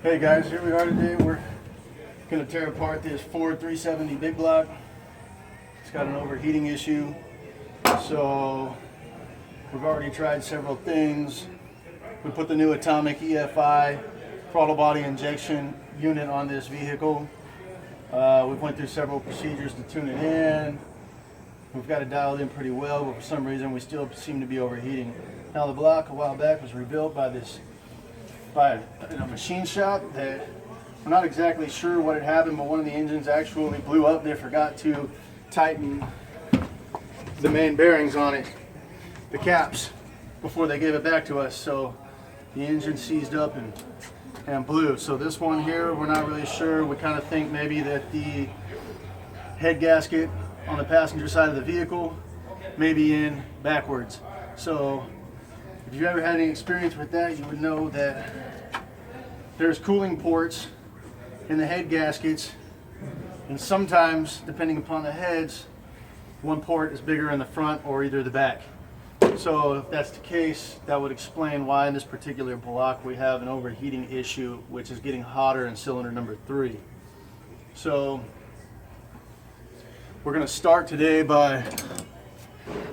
Hey guys, here we are today. We're going to tear apart this Ford 370 big block. It's got an overheating issue. So we've already tried several things. We put the new Atomic EFI throttle body injection unit on this vehicle. We went through several procedures to tune it in. We've got it dialed in pretty well, but for some reason we still seem to be overheating. Now the block a while back was rebuilt by in a machine shop that we're not exactly sure what had happened, but one of the engines actually blew up. They forgot to tighten the main bearings on it, the caps, before they gave it back to us. So the engine seized up and blew. So this one here, we're not really sure. We kind of think maybe that the head gasket on the passenger side of the vehicle may be in backwards. So if you've ever had any experience with that, you would know that there's cooling ports in the head gaskets, and sometimes, depending upon the heads, one port is bigger in the front or either the back. So if that's the case, that would explain why in this particular block we have an overheating issue, which is getting hotter in cylinder number 3. So we're going to start today by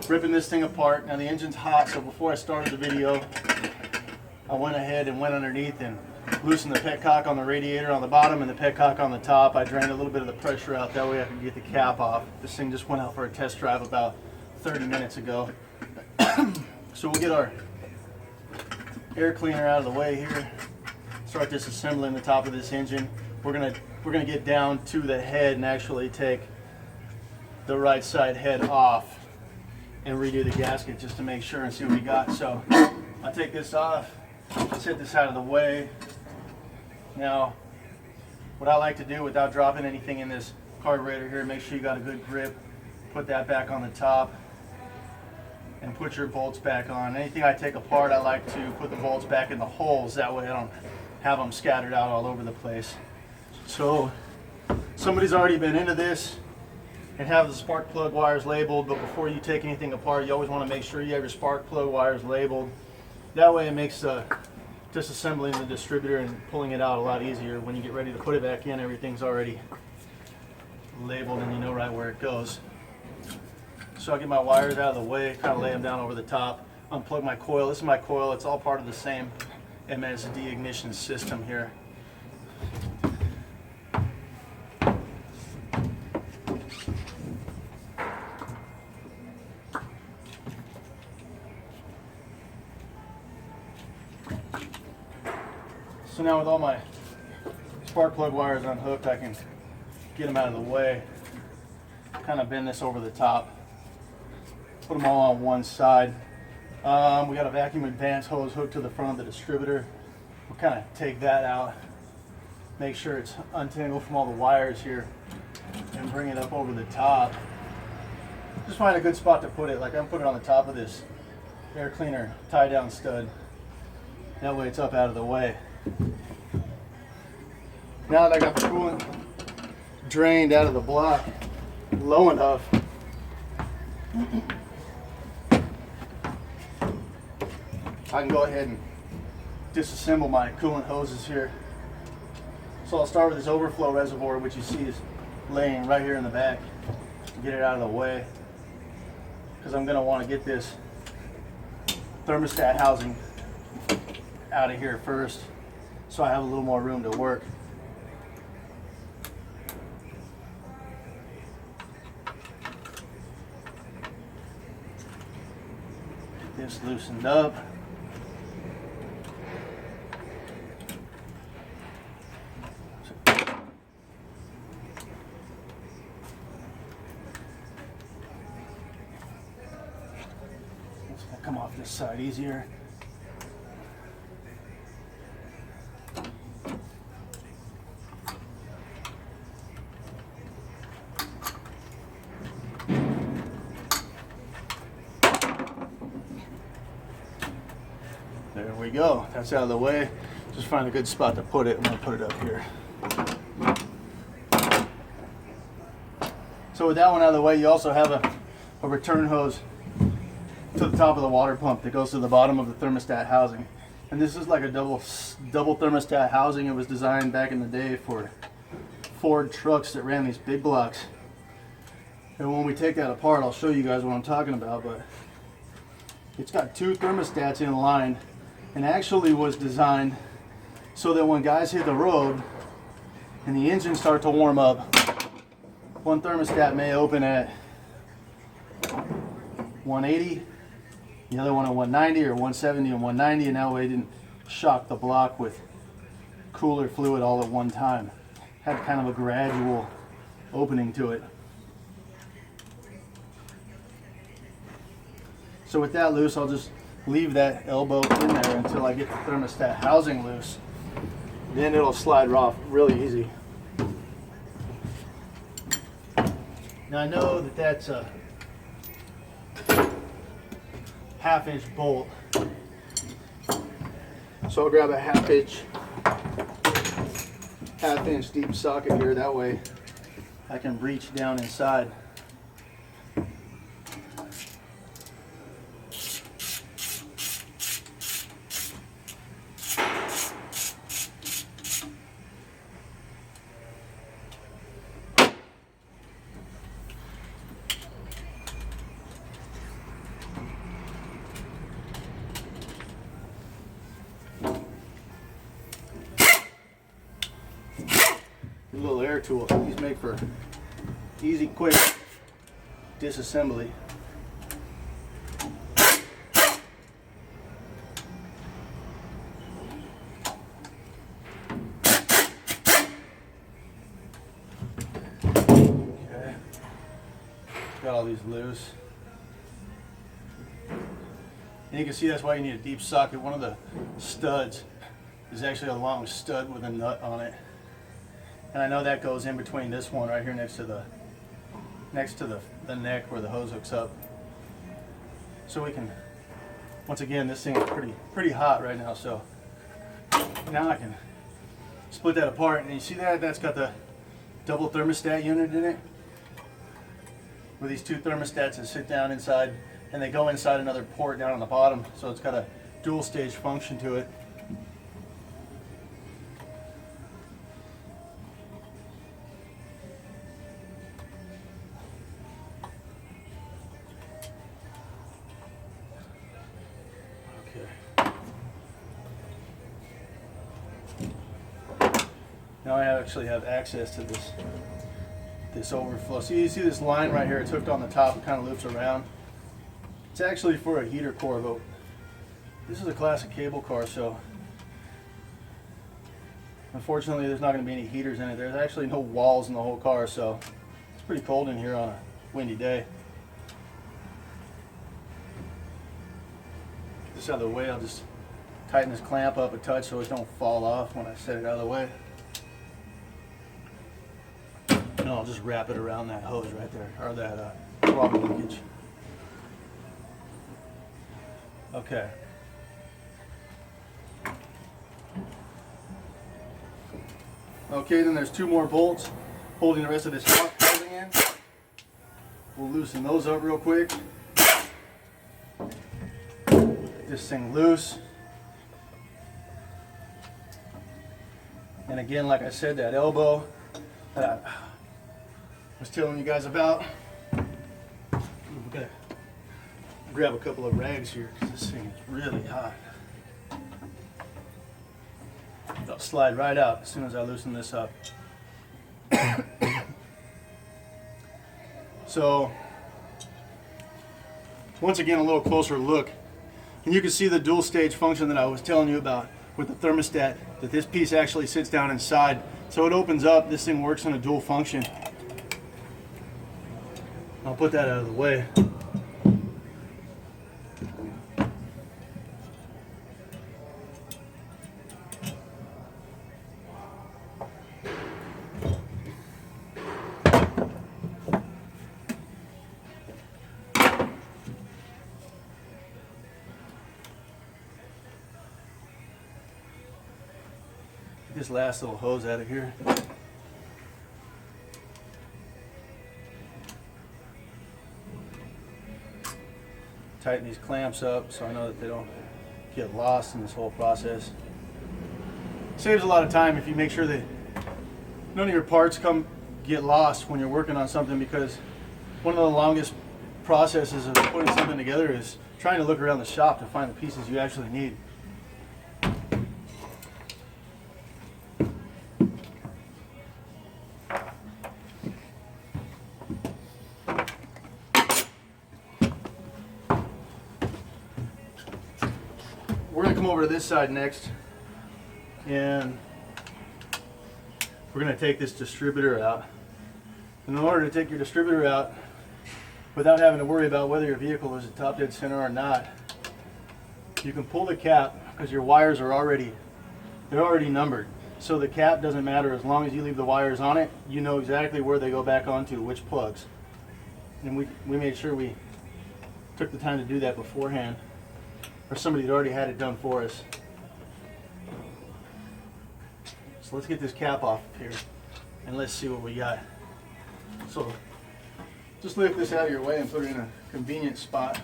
ripping this thing apart. Now the engine's hot, so before I started the video, I went ahead and went underneath and loosened the petcock on the radiator on the bottom and the petcock on the top. I drained a little bit of the pressure out, that way I could get the cap off. This thing just went out for a test drive about 30 minutes ago. So we'll get our air cleaner out of the way here, start disassembling the top of this engine. We're gonna get down to the head and actually take the right side head off and redo the gasket just to make sure and see what we got. So I'll take this off, set this out of the way. Now, what I like to do without dropping anything in this carburetor here, make sure you got a good grip, put that back on the top, and put your bolts back on. Anything I take apart, I like to put the bolts back in the holes, that way I don't have them scattered out all over the place. So somebody's already been into this and have the spark plug wires labeled, but before you take anything apart, you always want to make sure you have your spark plug wires labeled. That way it makes disassembling the distributor and pulling it out a lot easier. When you get ready to put it back in, everything's already labeled and you know right where it goes. So I'll get my wires out of the way, kind of lay them down over the top, unplug my coil. This is my coil. It's all part of the same MSD ignition system here. So now with all my spark plug wires unhooked, I can get them out of the way, kind of bend this over the top, put them all on one side. We got a vacuum advance hose hooked to the front of the distributor. We'll kind of take that out, make sure it's untangled from all the wires here, and bring it up over the top. Just find a good spot to put it. Like I'm putting it on the top of this air cleaner tie down stud. That way it's up out of the way. Now that I got the coolant drained out of the block low enough, I can go ahead and disassemble my coolant hoses here. So I'll start with this overflow reservoir, which you see is laying right here in the back. Get it out of the way, because I'm going to want to get this thermostat housing out of here first, so I have a little more room to work. Get this loosened up. It's gonna come off this side easier. There we go. That's out of the way. Just find a good spot to put it. I'm going to put it up here. So with that one out of the way, you also have a return hose to the top of the water pump that goes to the bottom of the thermostat housing. And this is like a double thermostat housing. It was designed back in the day for Ford trucks that ran these big blocks. And when we take that apart, I'll show you guys what I'm talking about. But it's got two thermostats in line, and actually was designed so that when guys hit the road and the engine starts to warm up, one thermostat may open at 180, the other one at 190, or 170 and 190, and that way it didn't shock the block with cooler fluid all at one time. Had kind of a gradual opening to it. So with that loose, I'll just leave that elbow in there until I get the thermostat housing loose. Then it'll slide off really easy. Now I know that that's a 1/2-inch bolt. So I'll grab a 1/2-inch deep socket here. That way I can reach down inside. Little air tool. These make for easy, quick disassembly. Okay. Got all these loose. And you can see that's why you need a deep socket. One of the studs is actually a long stud with a nut on it. And I know that goes in between this one right here next to the neck where the hose hooks up. So we can, once again, this thing is pretty hot right now, so now I can split that apart. And you see that? That's got the double thermostat unit in it, with these two thermostats that sit down inside, and they go inside another port down on the bottom, so it's got a dual stage function to it. Now I actually have access to this overflow. So you see this line right here, it's hooked on the top, it kind of loops around. It's actually for a heater core, but this is a classic cable car, so unfortunately there's not going to be any heaters in it. There's actually no walls in the whole car, so it's pretty cold in here on a windy day. Get this out of the way, I'll just tighten this clamp up a touch so it don't fall off when I set it out of the way. And I'll just wrap it around that hose right there, or that throttle linkage. Okay. Okay, then there's two more bolts holding the rest of this housing in. We'll loosen those up real quick. Get this thing loose. And again, like I said, that elbow that I was telling you guys about. We're gonna grab a couple of rags here because this thing is really hot. It'll slide right out as soon as I loosen this up. So, once again, a little closer look. And you can see the dual stage function that I was telling you about with the thermostat, that this piece actually sits down inside. So it opens up, this thing works on a dual function. I'll put that out of the way. Get this last little hose out of here. Tighten these clamps up so I know that they don't get lost in this whole process. Saves a lot of time if you make sure that none of your parts get lost when you're working on something, because one of the longest processes of putting something together is trying to look around the shop to find the pieces you actually need. We're going to come over to this side next, and we're going to take this distributor out. And in order to take your distributor out without having to worry about whether your vehicle is at top dead center or not, you can pull the cap, because your wires are already numbered. So the cap doesn't matter as long as you leave the wires on it. You know exactly where they go back onto, which plugs. And we made sure we took the time to do that beforehand, or somebody had already had it done for us. So let's get this cap off of here and let's see what we got. So just lift this out of your way and put it in a convenient spot.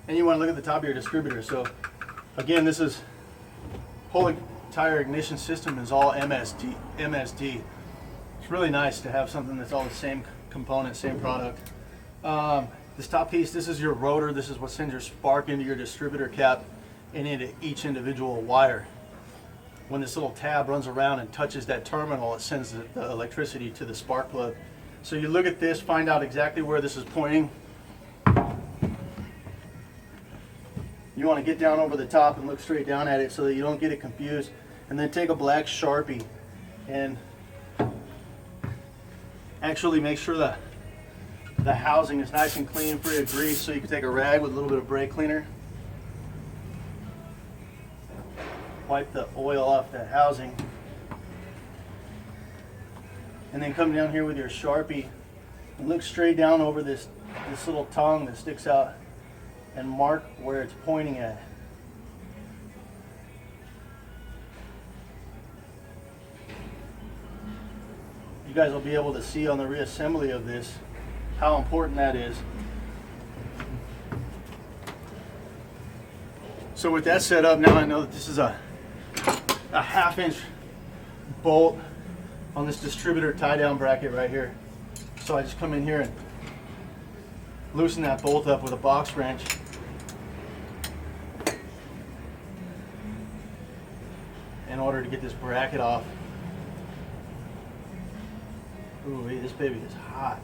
And you want to look at the top of your distributor. So again, this is Holy Tire Ignition System is all MSD. It's really nice to have something that's all the same component, same product. This top piece, this is your rotor. This is what sends your spark into your distributor cap and into each individual wire. When this little tab runs around and touches that terminal, it sends the electricity to the spark plug. So you look at this, find out exactly where this is pointing. You want to get down over the top and look straight down at it so that you don't get it confused. And then take a black Sharpie and actually make sure that the housing is nice and clean, free of grease. So you can take a rag with a little bit of brake cleaner, wipe the oil off that housing, and then come down here with your Sharpie and look straight down over this little tongue that sticks out and mark where it's pointing at. You guys will be able to see on the reassembly of this how important that is. So with that set up, now I know that this is a 1/2 inch bolt on this distributor tie down bracket right here. So I just come in here and loosen that bolt up with a box wrench. In order to get this bracket off. Ooh, this baby is hot.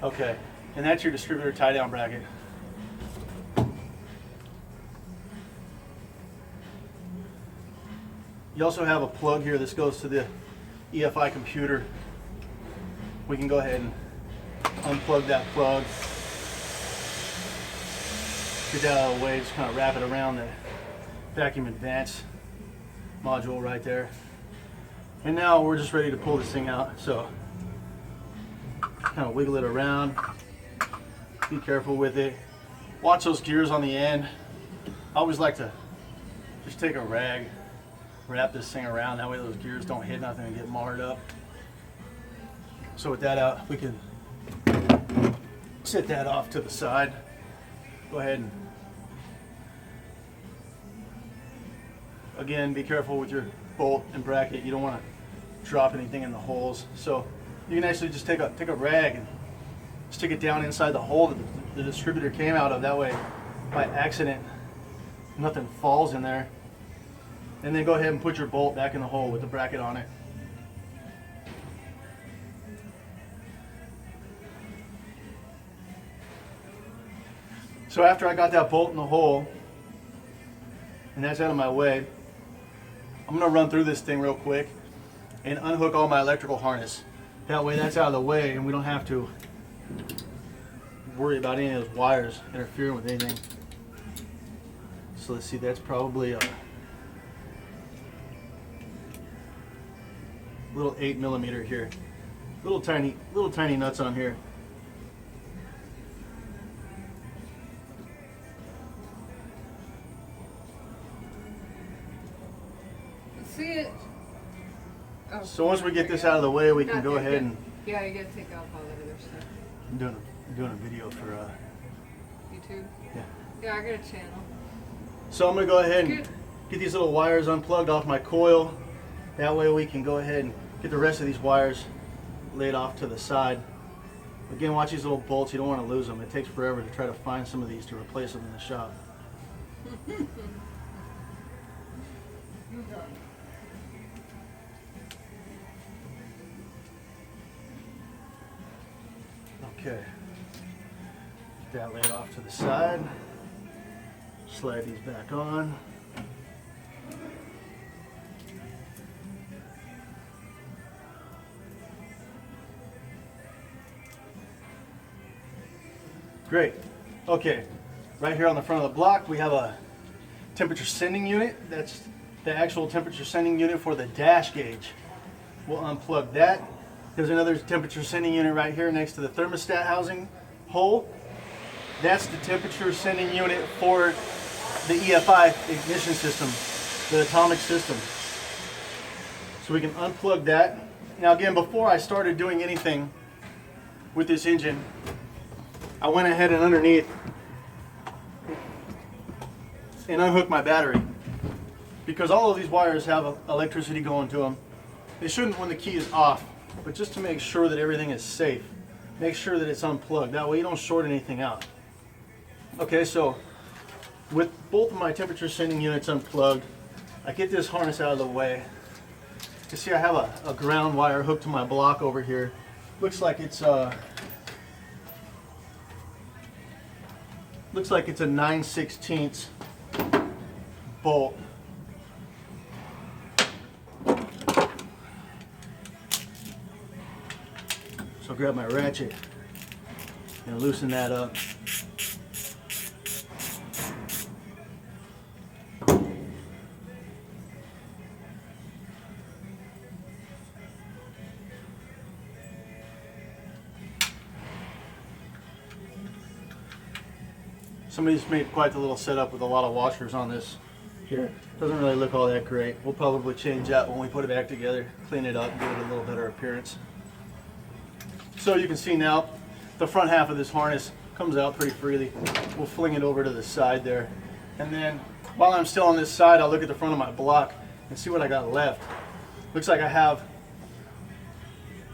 Okay, and that's your distributor tie down bracket. You also have a plug here. This goes to the EFI computer. We can go ahead and unplug that plug. Get that out of the way, just kind of wrap it around the vacuum advance module right there. And now we're just ready to pull this thing out. So kind of wiggle it around. Be careful with it. Watch those gears on the end. I always like to just take a rag, wrap this thing around. That way those gears don't hit nothing and get marred up. So with that out, we can set that off to the side. Go ahead and again, be careful with your bolt and bracket. You don't want to drop anything in the holes. So you can actually just take a rag and stick it down inside the hole that the distributor came out of. That way, by accident, nothing falls in there. And then go ahead and put your bolt back in the hole with the bracket on it. So after I got that bolt in the hole, and that's out of my way, I'm going to run through this thing real quick and unhook all my electrical harness. That way that's out of the way and we don't have to worry about any of those wires interfering with anything. So let's see, that's probably a little 8mm here. Little tiny nuts on here. See it? Oh. So once we get this out of the way, we can go ahead and... Yeah, you gotta take off all that other stuff. I'm doing a video for YouTube? Yeah. Yeah, I got a channel. So I'm gonna go ahead and get these little wires unplugged off my coil. That way we can go ahead and get the rest of these wires laid off to the side. Again, watch these little bolts. You don't want to lose them. It takes forever to try to find some of these to replace them in the shop. Okay, get that laid off to the side. Slide these back on. Great. Okay, right here on the front of the block we have a temperature sending unit. That's the actual temperature sending unit for the dash gauge. We'll unplug that. There's another temperature sending unit right here next to the thermostat housing hole. That's the temperature sending unit for the EFI ignition system, the atomic system. So we can unplug that. Now again, before I started doing anything with this engine, I went ahead and underneath and unhooked my battery, because all of these wires have electricity going to them. They shouldn't when the key is off, but just to make sure that everything is safe, make sure that it's unplugged. That way you don't short anything out. Okay, so with both of my temperature sending units unplugged, I get this harness out of the way. You see I have a ground wire hooked to my block over here. Looks like it's a 9/16 bolt. So I'll grab my ratchet and loosen that up. Somebody's made quite the little setup with a lot of washers on this here. Doesn't really look all that great. We'll probably change that when we put it back together, clean it up, give it a little better appearance. So you can see now the front half of this harness comes out pretty freely. We'll fling it over to the side there. And then while I'm still on this side, I'll look at the front of my block and see what I got left. Looks like I have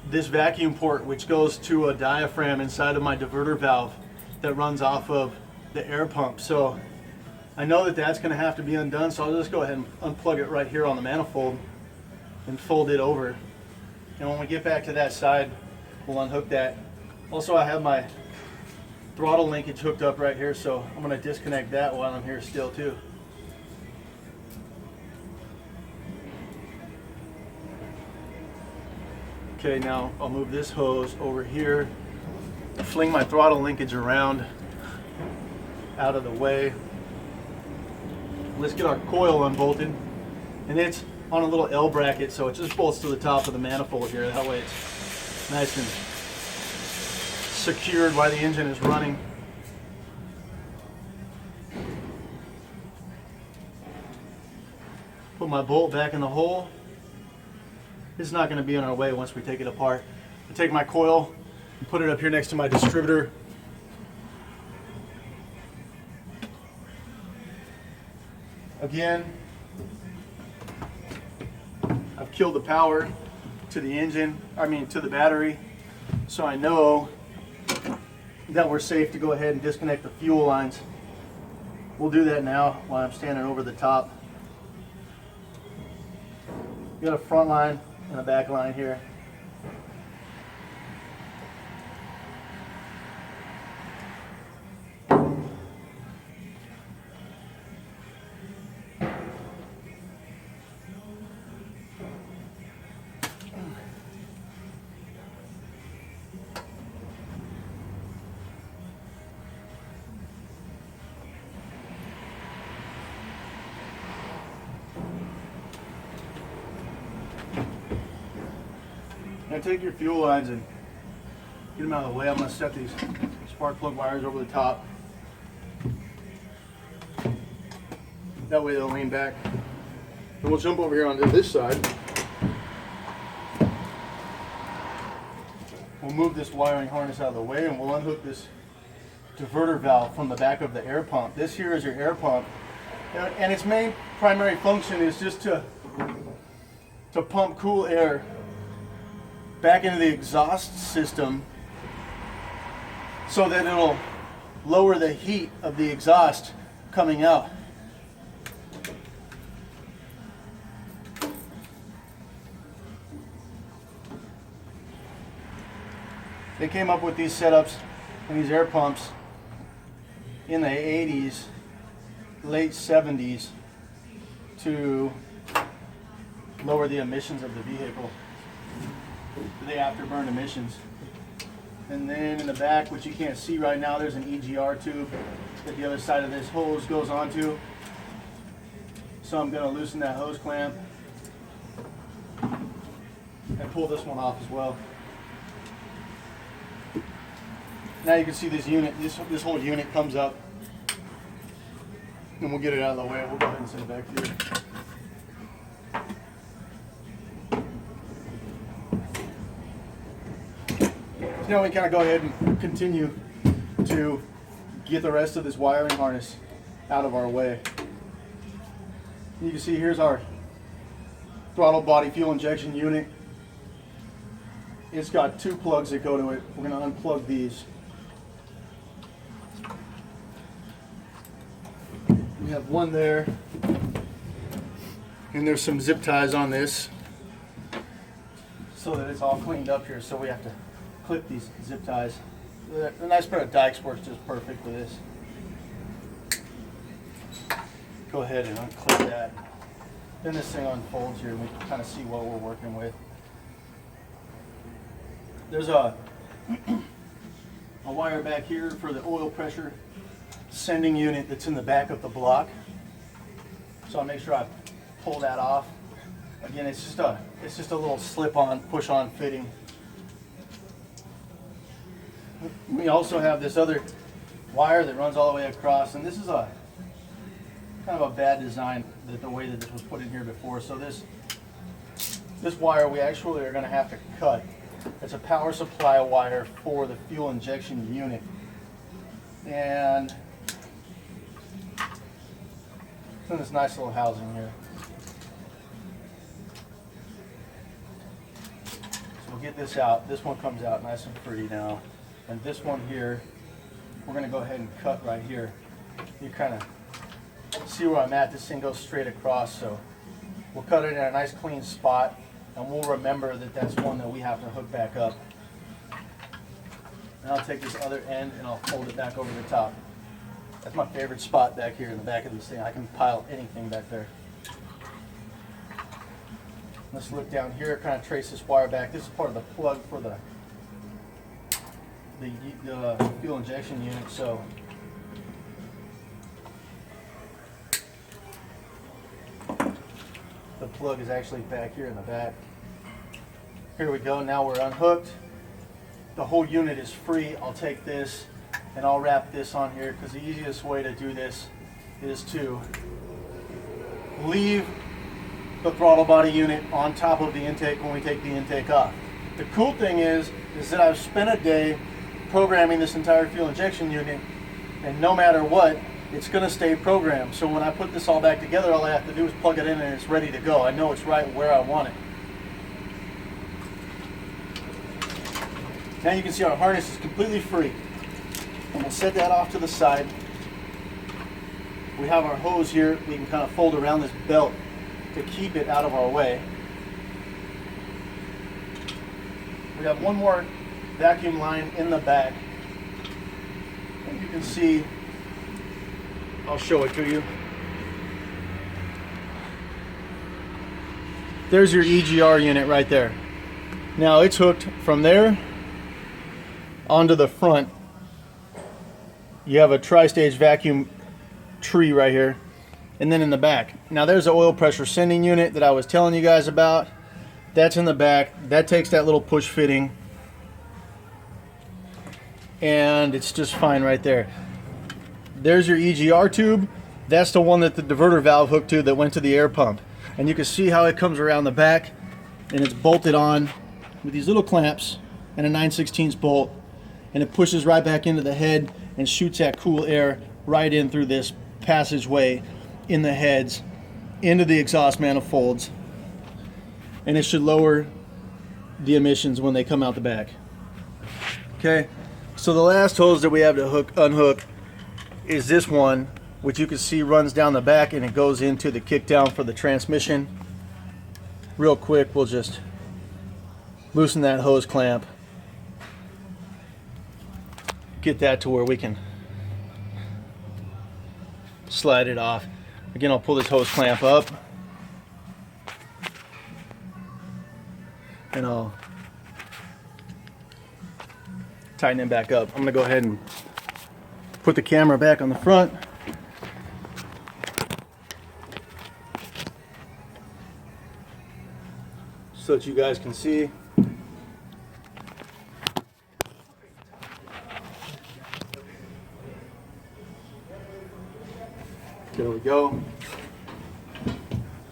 this vacuum port which goes to a diaphragm inside of my diverter valve that runs off of the air pump. So I know that that's going to have to be undone, so I'll just go ahead and unplug it right here on the manifold and fold it over. And when we get back to that side, we'll unhook that. Also, I have my throttle linkage hooked up right here, so I'm going to disconnect that while I'm here still too. Okay, now I'll move this hose over here, fling my throttle linkage around out of the way. Let's get our coil unbolted, and it's on a little L bracket, so it just bolts to the top of the manifold here. That way it's nice and secured while the engine is running. Put my bolt back in the hole. It's not going to be in our way once we take it apart. I take my coil and put it up here next to my distributor. Again, I've killed the power to the engine, to the battery, so I know that we're safe to go ahead and disconnect the fuel lines. We'll do that now while I'm standing over the top. You got a front line and a back line here. Now take your fuel lines and get them out of the way. I'm going to set these spark plug wires over the top. That way they'll lean back. And we'll jump over here onto this side. we'll move this wiring harness out of the way and we'll unhook this diverter valve from the back of the air pump. This here is your air pump, and its main primary function is just to pump cool air back into the exhaust system so that it'll lower the heat of the exhaust coming out. They came up with these setups and these air pumps in the 80s, late 70s to lower the emissions of the vehicle, the afterburn emissions. And then in the back, which you can't see right now, there's an EGR tube that the other side of this hose goes onto. So I'm going to loosen that hose clamp and pull this one off as well. Now you can see this unit, this whole unit comes up, and we'll get it out of the way. We'll go ahead and set it back here. So now we kind of go ahead and continue to get the rest of this wiring harness out of our way. You can see here's our throttle body fuel injection unit. It's got two plugs that go to it. We're going to unplug these. We have one there, and there's some zip ties on this so that it's all cleaned up here, so we have to clip these zip ties. A nice pair of Dykes works just perfect for this. Go ahead and unclip that. Then this thing unfolds here and we can kind of see what we're working with. There's a wire back here for the oil pressure sending unit that's in the back of the block. So I'll make sure I pull that off. Again, it's just a little slip-on, push-on fitting. We also have this other wire that runs all the way across, and this is a kind of a bad design the way that this was put in here before. So this wire we actually are going to have to cut. It's a power supply wire for the fuel injection unit, and it's in this nice little housing here. So we'll get this out. This one comes out nice and pretty now. And this one here, we're going to go ahead and cut right here. You kind of see where I'm at. This thing goes straight across, so we'll cut it in a nice clean spot, and we'll remember that that's one that we have to hook back up. And I'll take this other end and I'll fold it back over the top. That's my favorite spot back here in the back of this thing. I can pile anything back there. Let's look down here, kind of trace this wire back. This is part of the plug for the fuel injection unit. So the plug is actually back here in the back. Here we go. Now we're unhooked. The whole unit is free. I'll take this and I'll wrap this on here, because the easiest way to do this is to leave the throttle body unit on top of the intake when we take the intake off. The cool thing is that I've spent a day programming this entire fuel injection unit, and no matter what, it's going to stay programmed. So when I put this all back together, all I have to do is plug it in and it's ready to go. I know it's right where I want it. Now you can see our harness is completely free. And we'll set that off to the side. We have our hose here. We can kind of fold around this belt to keep it out of our way. We have one more vacuum line in the back. And you can see, I'll show it to you. There's your EGR unit right there. Now it's hooked from there onto the front. You have a tri-stage vacuum tree right here, and then in the back. Now there's the oil pressure sending unit that I was telling you guys about. That's in the back. That takes that little push fitting, and it's just fine right there. There's your EGR tube. That's the one that the diverter valve hooked to that went to the air pump. And you can see how it comes around the back, and it's bolted on with these little clamps and a 9/16 bolt, and it pushes right back into the head and shoots that cool air right in through this passageway in the heads into the exhaust manifolds, and it should lower the emissions when they come out the back. Okay, so the last hose that we have to unhook is this one, which you can see runs down the back and it goes into the kickdown for the transmission. Real quick, we'll just loosen that hose clamp, get that to where we can slide it off. Again, I'll pull this hose clamp up and I'll tighten it back up. I'm gonna go ahead and put the camera back on the front. So that you guys can see. There we go.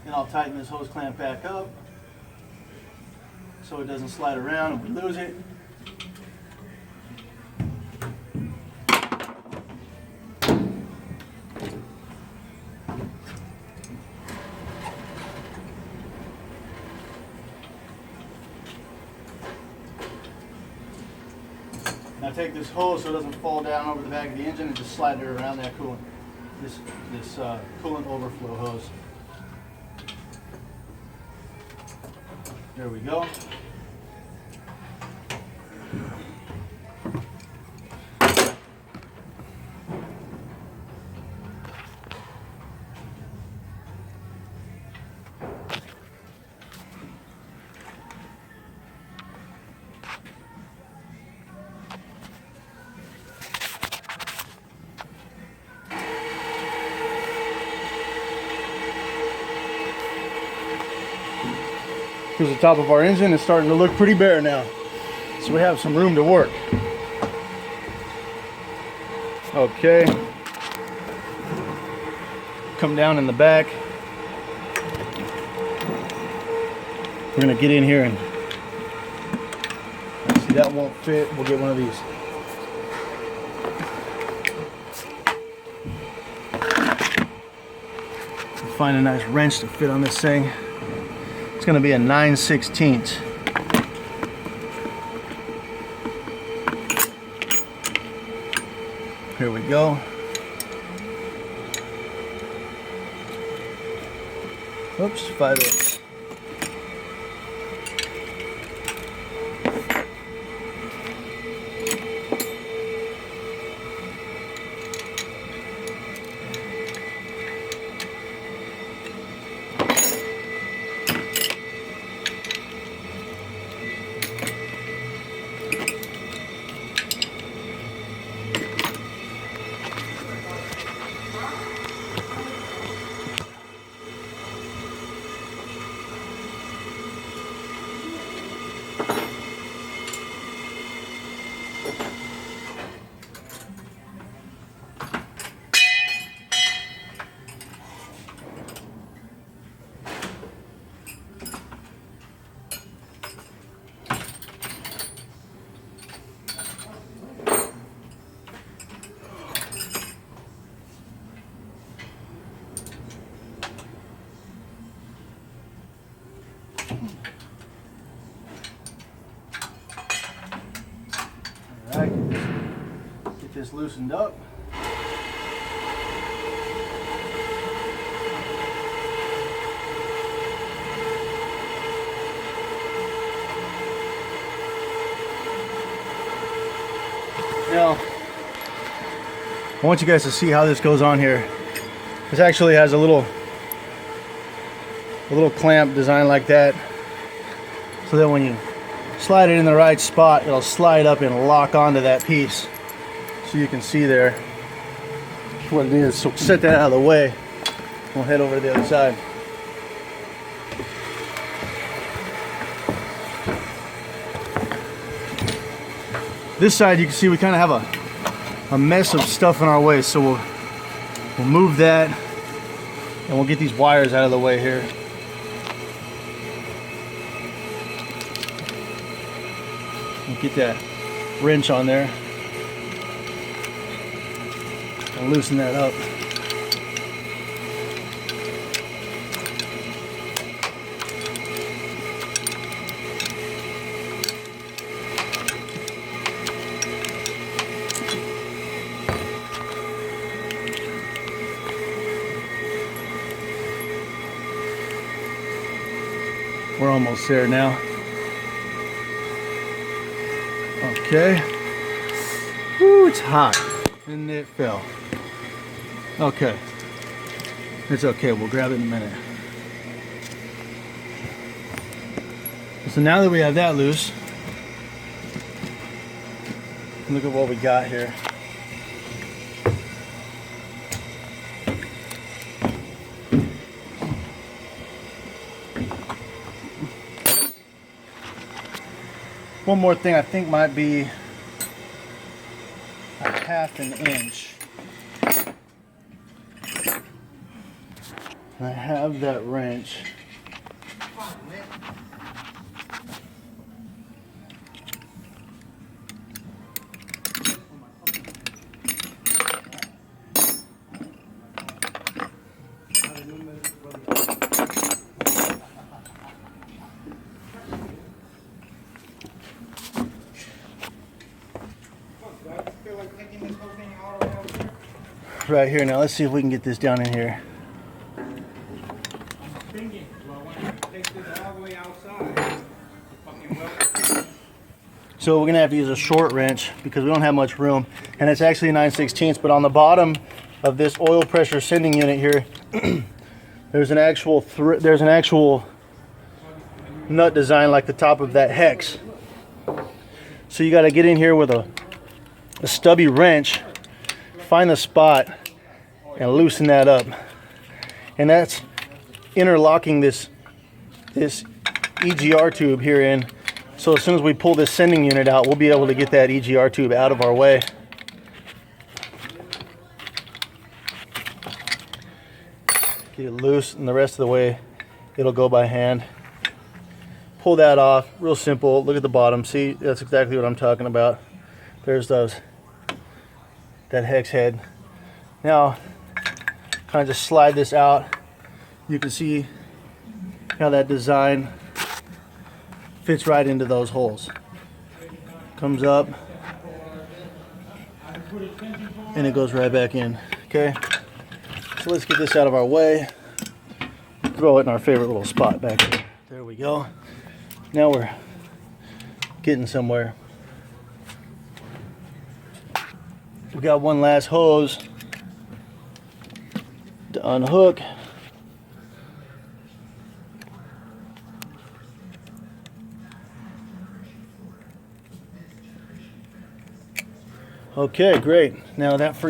And I'll tighten this hose clamp back up so it doesn't slide around and we lose it. Now take this hose so it doesn't fall down over the back of the engine and just slide it around that coolant. This coolant overflow hose. There we go. Here's the top of our engine. It's starting to look pretty bare now, so we have some room to work. Okay, come down in the back. We're gonna get in here and see that won't fit. We'll get one of these. Find a nice wrench to fit on this thing. It's going to be a 9/16. Here we go. Oops, 5/8. Alright, get this loosened up. Now, I want you guys to see how this goes on here. This actually has a little clamp designed like that, so that when you slide it in the right spot, it'll slide up and lock onto that piece. So you can see there what it is. So set that out of the way. We'll head over to the other side. This side, you can see we kind of have a mess of stuff in our way, so we'll move that and we'll get these wires out of the way here. Get that wrench on there and loosen that up. We're almost there now. Okay. Woo, it's hot. And it fell. Okay. It's okay, we'll grab it in a minute. So now that we have that loose, look at what we got here. One more thing I think might be a half an inch. I have that wrench. Right here. Now let's see if we can get this down in here. So we're gonna have to use a short wrench because we don't have much room, and it's actually 9/16. But on the bottom of this oil pressure sending unit here, there's an actual nut design like the top of that hex. So you got to get in here with a stubby wrench, find the spot, and loosen that up. And that's interlocking this EGR tube here in. So as soon as we pull this sending unit out, we'll be able to get that EGR tube out of our way. Get it loose, and the rest of the way it'll go by hand. Pull that off, real simple. Look at the bottom. See, that's exactly what I'm talking about. There's that hex head. Now, kind of just slide this out. You can see how that design fits right into those holes. Comes up, and it goes right back in. Okay, so let's get this out of our way. Throw it in our favorite little spot back here. There we go. Now we're getting somewhere. We got one last hose to unhook. Okay, great. Now that frees